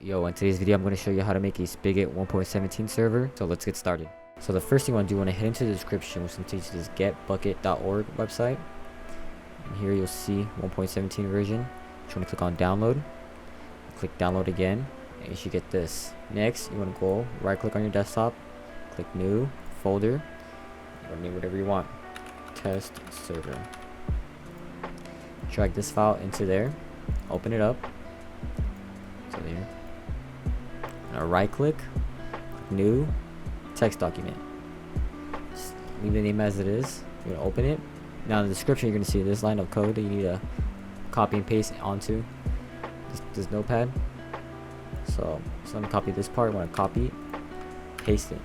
Yo, in today's video I'm going to show you how to make a Spigot 1.17 server. So let's get started. So the first thing you want to do, you want to head into the description, which takes you to this getbucket.org website. And here you'll see 1.17 version. You want to click on download. Click download again, and you should get this. Next, you want to go right click on your desktop, click new folder. You want to name whatever you want. Test server. Drag this file into there. Open it up. So there. Now right click, new text document. Just leave the name as it is. You're gonna open it. Now in the description you're gonna see this line of code that you need to copy and paste onto this notepad. So I'm gonna copy this part. I want to copy, paste it.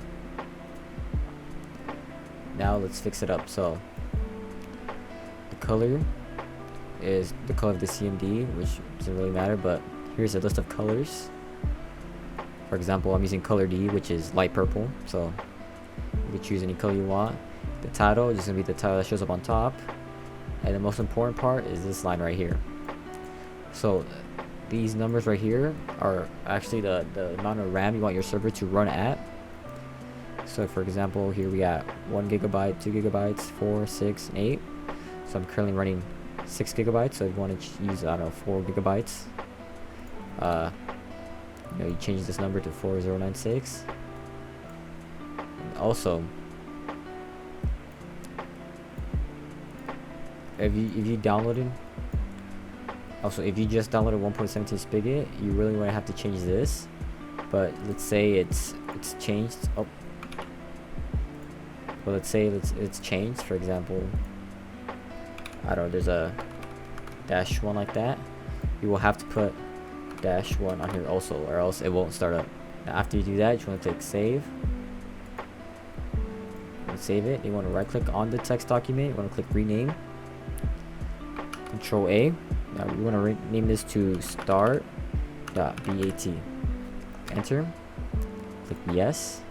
Now let's fix it up. So the color is the color of the CMD, which doesn't really matter, but here's a list of colors. For example, I'm using color D, which is light purple, so you can choose any color you want. The title is just going to be the title that shows up on top, and the most important part is this line right here. So these numbers right here are actually the amount of RAM you want your server to run at. So for example, here we got 1 gigabyte, 2 gigabytes, 4, 6, and 8. So I'm currently running 6 gigabytes, so if you want to use, I don't know, 4 gigabytes, you change this number to 4096. And also, if you downloaded, if you just downloaded 1.17 Spigot, you really want to have to change this. But let's say it's changed. Oh, well, let's say it's changed. For example, I don't know, there's a -1 like that. You will have to put -1 on here also, or else it won't start up. Now after you do that, you want to click save. And save it. You want to right click on the text document. You want to click rename. Control A. Now you want to rename this to start.bat. Enter. Click yes.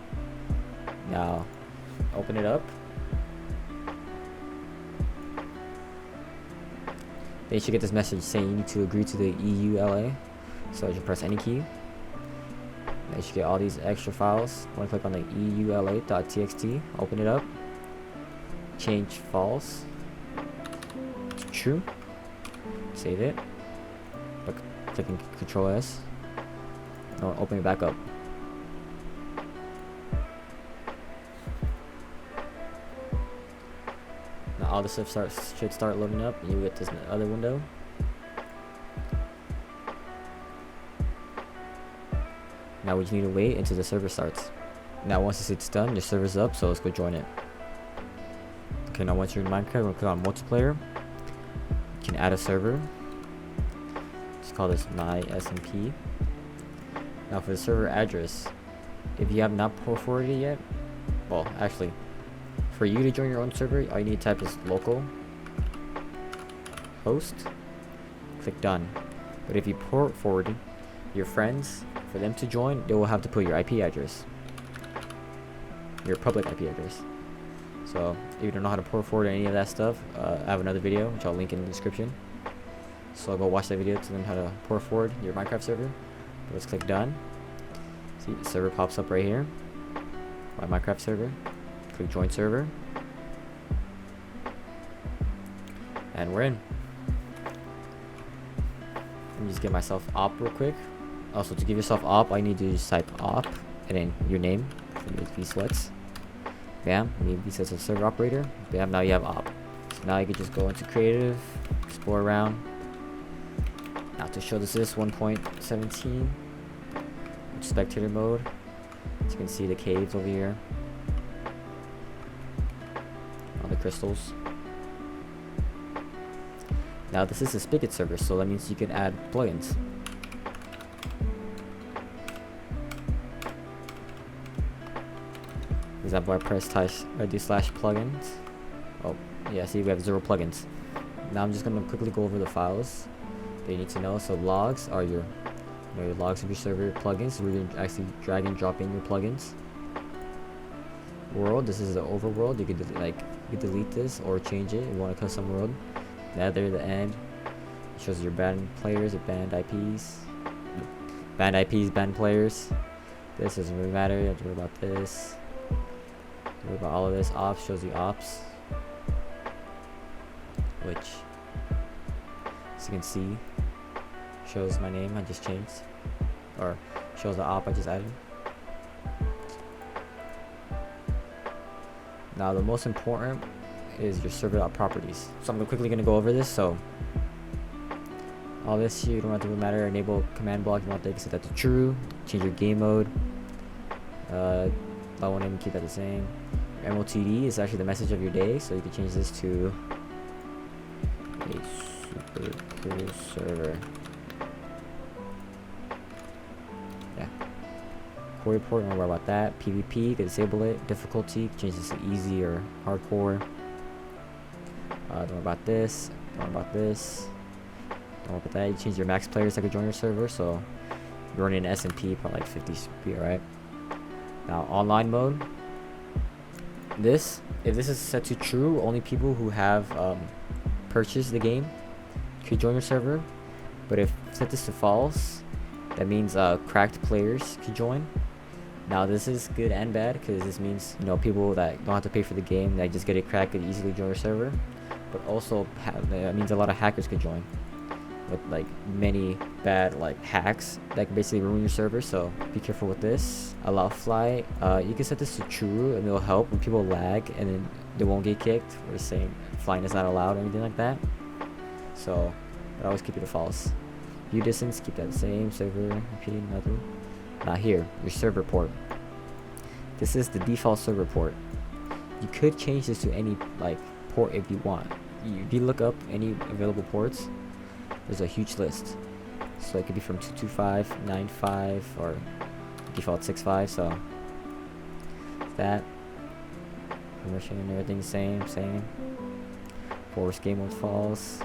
Now open it up. Then you should get this message saying you need to agree to the EULA. So you press any key. Then you should get all these extra files. You want to click on the EULA.txt. Open it up. Change false to true. Save it. Clicking Control S. Now open it back up. Now all the stuff should start loading up, and you get this other window. Now we just need to wait until the server starts. Now once it's done, your server's up, so let's go join it. Okay, now once you're in Minecraft, we'll click on multiplayer. You can add a server. Just call this my SMP. Now for the server address, if you have not port forwarded it yet, well actually, for you to join your own server, all you need to type is local host. Click done. But if you port forward your friends, for them to join, they will have to put your IP address, your public IP address. So if you don't know how to port forward any of that stuff, I have another video which I'll link in the description. So go watch that video to learn how to port forward your Minecraft server. But let's click done. See, the server pops up right here. My Minecraft server. Click join server, and we're in. Let me just get myself op real quick. Also, to give yourself op, all you need to do is type op and then your name. vsweats. Bam, you need vsweats as server operator. Bam, now you have op. So now you can just go into creative, explore around. Now to show this is 1.17 spectator mode. As you can see the caves over here. The crystals. Now this is a Spigot server, so that means you can add plugins. For example, I press do slash plugins. Oh yeah, see we have 0 plugins. Now I'm just gonna quickly go over the files that you need to know. So logs are your logs of your server plugins. We're gonna actually drag and drop in your plugins. World, this is the overworld. You could delete this or change it if you want a custom world. Nether, the end, it shows your banned players, your banned IPs, Ban IPs, ban players. This doesn't really matter. You have to worry about this. Worry about all of this. Ops shows you ops, which, as you can see, shows my name I just changed, or shows the op I just added. Now the most important is your server.properties. So I'm quickly gonna go over this. So all this here, you don't have to matter. Enable command block, you want to set that to true. Change your game mode. Level name, keep that the same. Your MOTD is actually the message of your day, so you can change this to a super cool server. Yeah. Core report, don't worry about that. PvP, you can disable it. Difficulty, change this to easy or hardcore. Don't worry about this. Don't worry about this. Don't worry about that. You change your max players that could join your server, so you're running an SMP, probably like 50 should be alright. Now online mode. If this is set to true, only people who have purchased the game could join your server. But if set this to false, that means cracked players could join. Now this is good and bad, because this means, you know, people that don't have to pay for the game, that just get it cracked, could easily join your server. But also that means a lot of hackers could join, with like many bad like hacks that can basically ruin your server. So be careful with this. Allow fly, you can set this to true, and it'll help when people lag, and then they won't get kicked. We're saying flying is not allowed or anything like that. So but always keep it to false. View distance, keep that the same. Server repeating, nothing. Now here, your server port. This is the default server port. You could change this to any like port if you want. If you look up any available ports, there's a huge list. So it could be from 225.95 or default 65. So that permission and everything same. Force game mode false.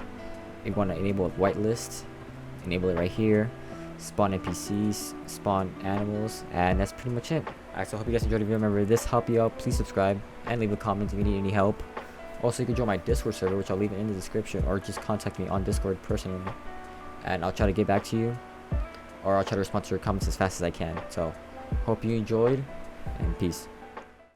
If you want to enable whitelist, enable it right here. Spawn NPCs, spawn animals, and that's pretty much it. Alright, so I hope you guys enjoyed the video. Remember, if this helped you out, please subscribe and leave a comment if you need any help. Also, you can join my Discord server, which I'll leave it in the description, or just contact me on Discord personally, and I'll try to get back to you, or I'll try to respond to your comments as fast as I can. So hope you enjoyed, and peace.